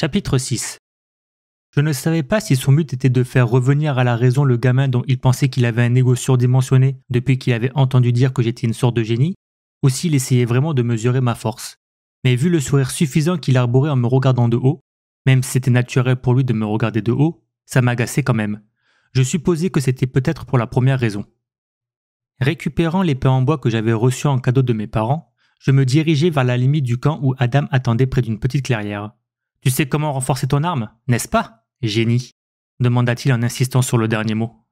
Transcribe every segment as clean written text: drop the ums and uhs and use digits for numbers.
Chapitre 6. Je ne savais pas si son but était de faire revenir à la raison le gamin dont il pensait qu'il avait un ego surdimensionné depuis qu'il avait entendu dire que j'étais une sorte de génie, ou s'il essayait vraiment de mesurer ma force. Mais vu le sourire suffisant qu'il arborait en me regardant de haut, même si c'était naturel pour lui de me regarder de haut, ça m'agaçait quand même. Je supposais que c'était peut-être pour la première raison. Récupérant l'épée en bois que j'avais reçue en cadeau de mes parents, je me dirigeais vers la limite du camp où Adam attendait près d'une petite clairière. « Tu sais comment renforcer ton arme, n'est-ce pas, génie ?» demanda-t-il en insistant sur le dernier mot.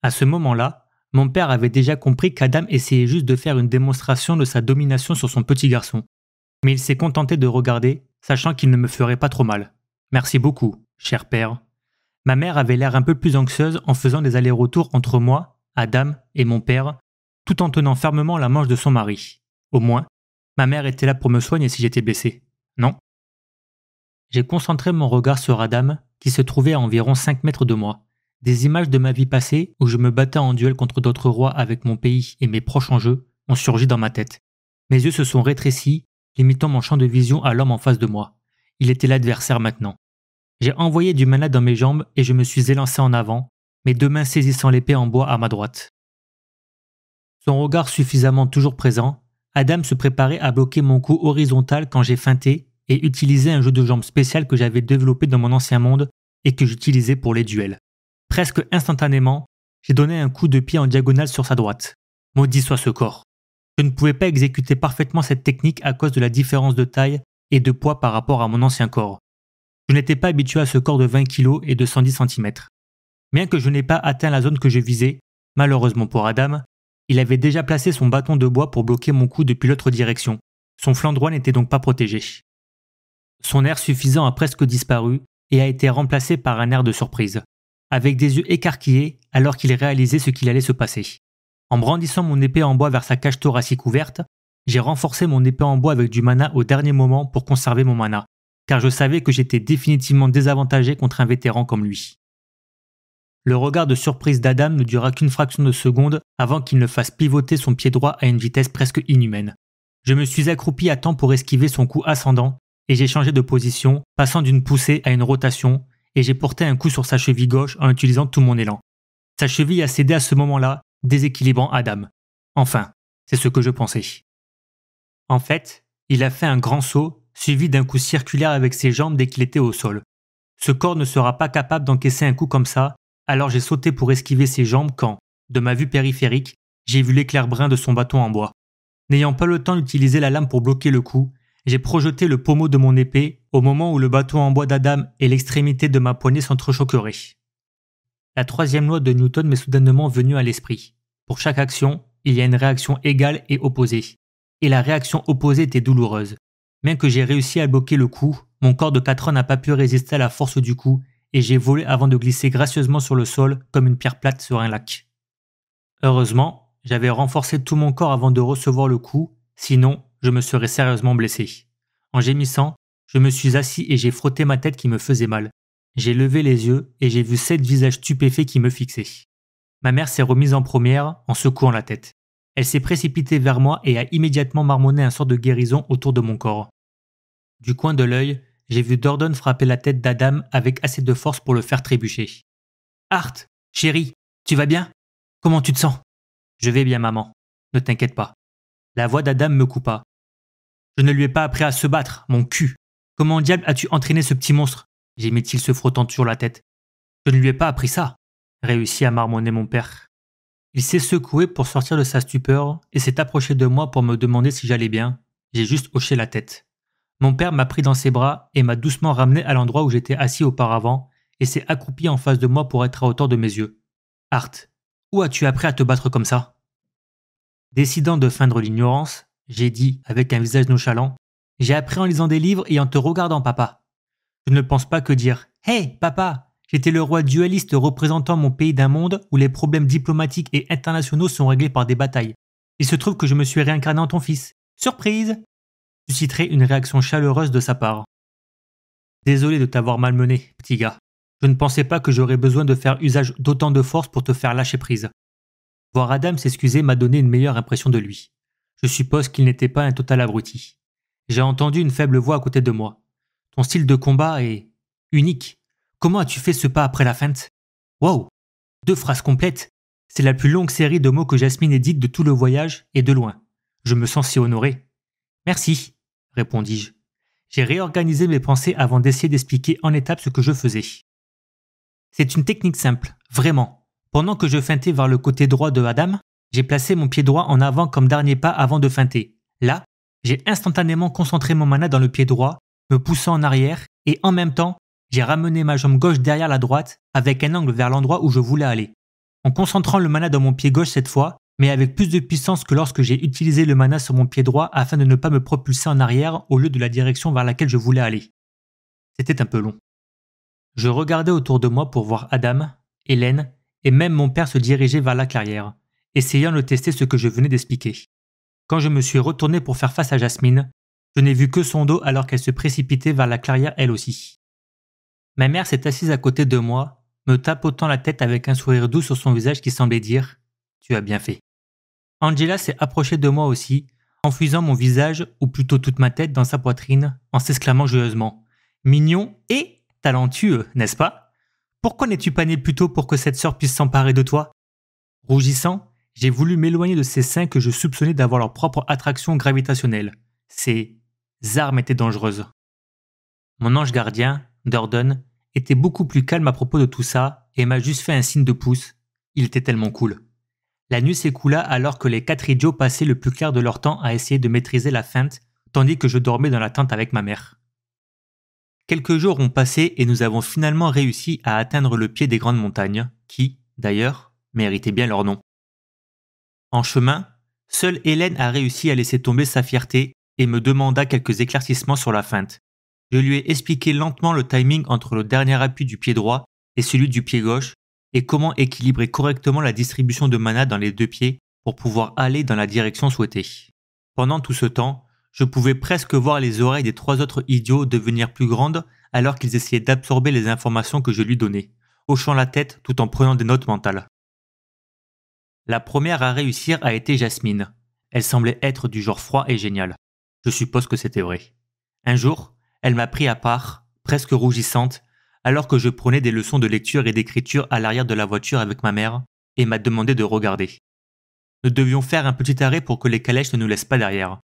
À ce moment-là, mon père avait déjà compris qu'Adam essayait juste de faire une démonstration de sa domination sur son petit garçon. Mais il s'est contenté de regarder, sachant qu'il ne me ferait pas trop mal. « Merci beaucoup, cher père. » Ma mère avait l'air un peu plus anxieuse en faisant des allers-retours entre moi, Adam et mon père, tout en tenant fermement la manche de son mari. Au moins, ma mère était là pour me soigner si j'étais blessé. Non? J'ai concentré mon regard sur Adam, qui se trouvait à environ 5 mètres de moi. Des images de ma vie passée, où je me battais en duel contre d'autres rois avec mon pays et mes proches en jeu, ont surgi dans ma tête. Mes yeux se sont rétrécis, limitant mon champ de vision à l'homme en face de moi. Il était l'adversaire maintenant. J'ai envoyé du mana dans mes jambes et je me suis élancé en avant, mes deux mains saisissant l'épée en bois à ma droite. Son regard suffisamment toujours présent, Adam se préparait à bloquer mon coup horizontal quand j'ai feinté et utilisé un jeu de jambes spécial que j'avais développé dans mon ancien monde et que j'utilisais pour les duels. Presque instantanément, j'ai donné un coup de pied en diagonale sur sa droite. Maudit soit ce corps. Je ne pouvais pas exécuter parfaitement cette technique à cause de la différence de taille et de poids par rapport à mon ancien corps. Je n'étais pas habitué à ce corps de 20 kg et de 110 cm. Bien que je n'ai pas atteint la zone que je visais, malheureusement pour Adam, il avait déjà placé son bâton de bois pour bloquer mon coup depuis l'autre direction. Son flanc droit n'était donc pas protégé. Son air suffisant a presque disparu et a été remplacé par un air de surprise, avec des yeux écarquillés alors qu'il réalisait ce qu'il allait se passer. En brandissant mon épée en bois vers sa cage thoracique ouverte, j'ai renforcé mon épée en bois avec du mana au dernier moment pour conserver mon mana, car je savais que j'étais définitivement désavantagé contre un vétéran comme lui. Le regard de surprise d'Adam ne dura qu'une fraction de seconde avant qu'il ne fasse pivoter son pied droit à une vitesse presque inhumaine. Je me suis accroupi à temps pour esquiver son coup ascendant et j'ai changé de position, passant d'une poussée à une rotation, et j'ai porté un coup sur sa cheville gauche en utilisant tout mon élan. Sa cheville a cédé à ce moment-là, déséquilibrant Adam. Enfin, c'est ce que je pensais. En fait, il a fait un grand saut, suivi d'un coup circulaire avec ses jambes dès qu'il était au sol. Ce corps ne sera pas capable d'encaisser un coup comme ça, alors j'ai sauté pour esquiver ses jambes quand, de ma vue périphérique, j'ai vu l'éclair brun de son bâton en bois. N'ayant pas le temps d'utiliser la lame pour bloquer le coup, j'ai projeté le pommeau de mon épée au moment où le bâton en bois d'Adam et l'extrémité de ma poignée s'entrechoqueraient. La troisième loi de Newton m'est soudainement venue à l'esprit. Pour chaque action, il y a une réaction égale et opposée. Et la réaction opposée était douloureuse. Bien que j'ai réussi à bloquer le coup, mon corps de 4 ans n'a pas pu résister à la force du coup et j'ai volé avant de glisser gracieusement sur le sol comme une pierre plate sur un lac. Heureusement, j'avais renforcé tout mon corps avant de recevoir le coup, sinon je me serais sérieusement blessé. En gémissant, je me suis assis et j'ai frotté ma tête qui me faisait mal. J'ai levé les yeux et j'ai vu 7 visages stupéfaits qui me fixaient. Ma mère s'est remise en première en secouant la tête. Elle s'est précipitée vers moi et a immédiatement marmonné un sort de guérison autour de mon corps. Du coin de l'œil, j'ai vu Dordon frapper la tête d'Adam avec assez de force pour le faire trébucher. « Art, chérie, tu vas bien? Comment tu te sens ?»« Je vais bien, maman. Ne t'inquiète pas. » La voix d'Adam me coupa. « Je ne lui ai pas appris à se battre, mon cul. Comment diable as-tu entraîné ce petit monstre ?» gémit-il se frottant toujours la tête. « Je ne lui ai pas appris ça, » réussit à marmonner mon père. Il s'est secoué pour sortir de sa stupeur et s'est approché de moi pour me demander si j'allais bien. J'ai juste hoché la tête. Mon père m'a pris dans ses bras et m'a doucement ramené à l'endroit où j'étais assis auparavant et s'est accroupi en face de moi pour être à hauteur de mes yeux. « Art, où as-tu appris à te battre comme ça ?» Décidant de feindre l'ignorance, j'ai dit avec un visage nonchalant « J'ai appris en lisant des livres et en te regardant, papa. » Je ne pense pas que dire « Hey, papa, j'étais le roi dualiste représentant mon pays d'un monde où les problèmes diplomatiques et internationaux sont réglés par des batailles. Il se trouve que je me suis réincarné en ton fils. Surprise !» susciterait une réaction chaleureuse de sa part. « Désolé de t'avoir malmené, petit gars. Je ne pensais pas que j'aurais besoin de faire usage d'autant de force pour te faire lâcher prise. » Voir Adam s'excuser m'a donné une meilleure impression de lui. Je suppose qu'il n'était pas un total abruti. J'ai entendu une faible voix à côté de moi. ton style de combat est unique. Comment as-tu fait ce pas après la feinte? Waouh! 2 phrases complètes. C'est la plus longue série de mots que Jasmine ait dite de tout le voyage et de loin. Je me sens si honoré. Merci, répondis-je. J'ai réorganisé mes pensées avant d'essayer d'expliquer en étapes ce que je faisais. C'est une technique simple, vraiment. Pendant que je feintais vers le côté droit de Adam, j'ai placé mon pied droit en avant comme dernier pas avant de feinter. Là, j'ai instantanément concentré mon mana dans le pied droit, me poussant en arrière, et en même temps, j'ai ramené ma jambe gauche derrière la droite avec un angle vers l'endroit où je voulais aller. En concentrant le mana dans mon pied gauche cette fois, mais avec plus de puissance que lorsque j'ai utilisé le mana sur mon pied droit afin de ne pas me propulser en arrière au lieu de la direction vers laquelle je voulais aller. C'était un peu long. Je regardais autour de moi pour voir Adam, Hélène et même mon père se diriger vers la clairière, essayant de tester ce que je venais d'expliquer. Quand je me suis retourné pour faire face à Jasmine, je n'ai vu que son dos alors qu'elle se précipitait vers la clairière elle aussi. Ma mère s'est assise à côté de moi, me tapotant la tête avec un sourire doux sur son visage qui semblait dire « Tu as bien fait ». Angela s'est approchée de moi aussi, enfouissant mon visage, ou plutôt toute ma tête, dans sa poitrine, en s'exclamant joyeusement « Mignon et talentueux, n'est-ce pas? Pourquoi n'es-tu pas né plus tôt pour que cette sœur puisse s'emparer de toi ?» Rougissant, j'ai voulu m'éloigner de ces seins que je soupçonnais d'avoir leur propre attraction gravitationnelle. Ces armes étaient dangereuses. Mon ange gardien, Durden, était beaucoup plus calme à propos de tout ça et m'a juste fait un signe de pouce. Il était tellement cool. La nuit s'écoula alors que les 4 idiots passaient le plus clair de leur temps à essayer de maîtriser la feinte, tandis que je dormais dans la tente avec ma mère. Quelques jours ont passé et nous avons finalement réussi à atteindre le pied des grandes montagnes, qui, d'ailleurs, méritaient bien leur nom. En chemin, seule Hélène a réussi à laisser tomber sa fierté et me demanda quelques éclaircissements sur la feinte. Je lui ai expliqué lentement le timing entre le dernier appui du pied droit et celui du pied gauche et comment équilibrer correctement la distribution de mana dans les 2 pieds pour pouvoir aller dans la direction souhaitée. Pendant tout ce temps, je pouvais presque voir les oreilles des 3 autres idiots devenir plus grandes alors qu'ils essayaient d'absorber les informations que je lui donnais, hochant la tête tout en prenant des notes mentales. La première à réussir a été Jasmine. Elle semblait être du genre froid et génial. Je suppose que c'était vrai. Un jour, elle m'a pris à part, presque rougissante, alors que je prenais des leçons de lecture et d'écriture à l'arrière de la voiture avec ma mère, et m'a demandé de regarder. Nous devions faire un petit arrêt pour que les calèches ne nous laissent pas derrière.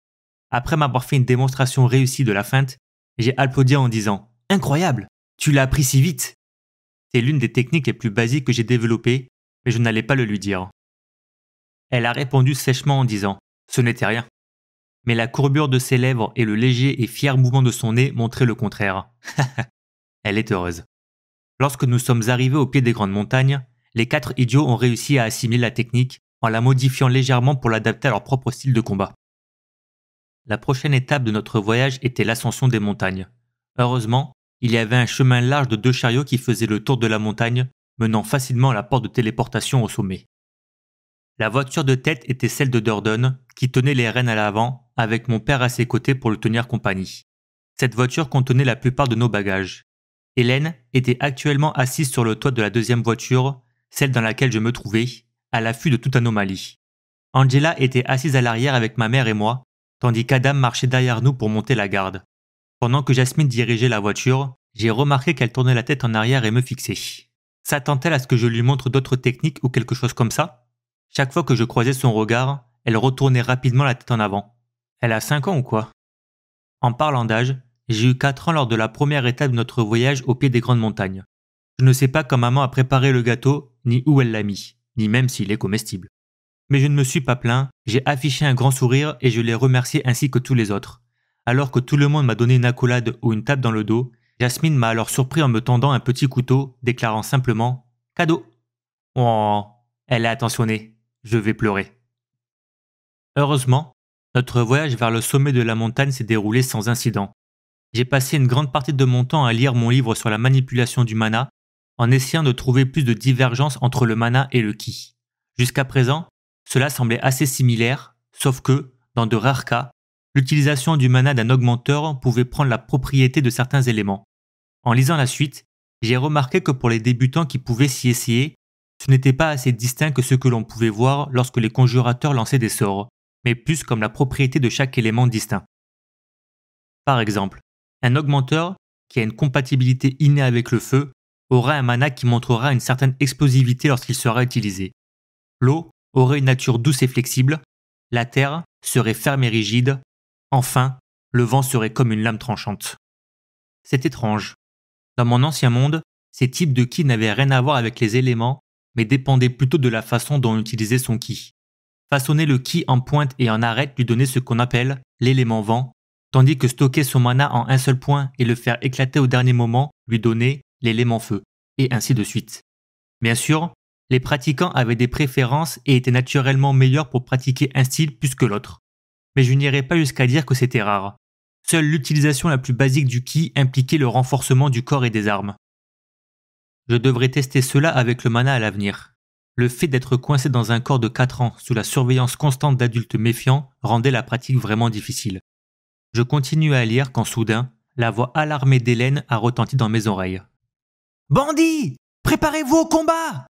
Après m'avoir fait une démonstration réussie de la feinte, j'ai applaudi en disant « Incroyable! Tu l'as appris si vite !» C'est l'une des techniques les plus basiques que j'ai développées, mais je n'allais pas le lui dire. Elle a répondu sèchement en disant « Ce n'était rien ». Mais la courbure de ses lèvres et le léger et fier mouvement de son nez montraient le contraire. Elle est heureuse. Lorsque nous sommes arrivés au pied des grandes montagnes, les 4 idiots ont réussi à assimiler la technique en la modifiant légèrement pour l'adapter à leur propre style de combat. La prochaine étape de notre voyage était l'ascension des montagnes. Heureusement, il y avait un chemin large de 2 chariots qui faisaient le tour de la montagne, menant facilement à la porte de téléportation au sommet. La voiture de tête était celle de Durden, qui tenait les rênes à l'avant, avec mon père à ses côtés pour le tenir compagnie. Cette voiture contenait la plupart de nos bagages. Hélène était actuellement assise sur le toit de la 2e voiture, celle dans laquelle je me trouvais, à l'affût de toute anomalie. Angela était assise à l'arrière avec ma mère et moi, tandis qu'Adam marchait derrière nous pour monter la garde. Pendant que Jasmine dirigeait la voiture, j'ai remarqué qu'elle tournait la tête en arrière et me fixait. S'attend-elle à ce que je lui montre d'autres techniques ou quelque chose comme ça? Chaque fois que je croisais son regard, elle retournait rapidement la tête en avant. Elle a 5 ans ou quoi? En parlant d'âge, j'ai eu 4 ans lors de la première étape de notre voyage au pied des grandes montagnes. Je ne sais pas quand maman a préparé le gâteau, ni où elle l'a mis, ni même s'il est comestible. Mais je ne me suis pas plaint, j'ai affiché un grand sourire et je l'ai remercié ainsi que tous les autres. Alors que tout le monde m'a donné une accolade ou une tape dans le dos, Jasmine m'a alors surpris en me tendant un petit couteau, déclarant simplement « Cadeau ». Oh, elle est attentionnée. Je vais pleurer. Heureusement, notre voyage vers le sommet de la montagne s'est déroulé sans incident. J'ai passé une grande partie de mon temps à lire mon livre sur la manipulation du mana, en essayant de trouver plus de divergence entre le mana et le ki. Jusqu'à présent, cela semblait assez similaire, sauf que, dans de rares cas, l'utilisation du mana d'un augmenteur pouvait prendre la propriété de certains éléments. En lisant la suite, j'ai remarqué que pour les débutants qui pouvaient s'y essayer, ce n'était pas assez distinct que ce que l'on pouvait voir lorsque les conjurateurs lançaient des sorts, mais plus comme la propriété de chaque élément distinct. Par exemple, un augmenteur qui a une compatibilité innée avec le feu, aura un mana qui montrera une certaine explosivité lorsqu'il sera utilisé. L'eau aurait une nature douce et flexible, la terre serait ferme et rigide, enfin, le vent serait comme une lame tranchante. C'est étrange. Dans mon ancien monde, ces types de ki n'avaient rien à voir avec les éléments, mais dépendaient plutôt de la façon dont on utilisait son ki. Façonner le ki en pointe et en arête lui donnait ce qu'on appelle l'élément vent, tandis que stocker son mana en un seul point et le faire éclater au dernier moment lui donnait l'élément feu, et ainsi de suite. Bien sûr, les pratiquants avaient des préférences et étaient naturellement meilleurs pour pratiquer un style plus que l'autre. Mais je n'irais pas jusqu'à dire que c'était rare. Seule l'utilisation la plus basique du ki impliquait le renforcement du corps et des armes. Je devrais tester cela avec le mana à l'avenir. Le fait d'être coincé dans un corps de 4 ans sous la surveillance constante d'adultes méfiants rendait la pratique vraiment difficile. Je continue à lire quand soudain, la voix alarmée d'Hélène a retenti dans mes oreilles. « Bandits, préparez-vous au combat !»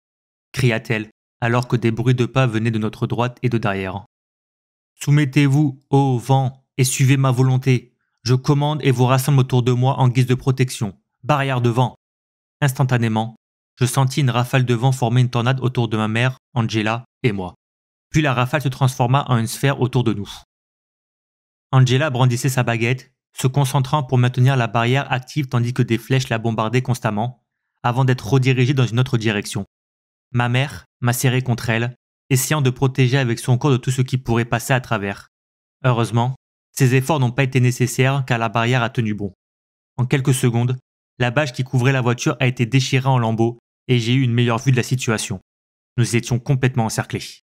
cria-t-elle, alors que des bruits de pas venaient de notre droite et de derrière. « Soumettez-vous, ô vent, et suivez ma volonté. Je commande et vous rassemble autour de moi en guise de protection. Barrière de vent !» Instantanément, je sentis une rafale de vent former une tornade autour de ma mère, Angela et moi. Puis la rafale se transforma en une sphère autour de nous. Angela brandissait sa baguette, se concentrant pour maintenir la barrière active tandis que des flèches la bombardaient constamment, avant d'être redirigée dans une autre direction. Ma mère m'a serré contre elle, essayant de protéger avec son corps de tout ce qui pourrait passer à travers. Heureusement, ces efforts n'ont pas été nécessaires car la barrière a tenu bon. En quelques secondes, la bâche qui couvrait la voiture a été déchirée en lambeaux et j'ai eu une meilleure vue de la situation. Nous étions complètement encerclés.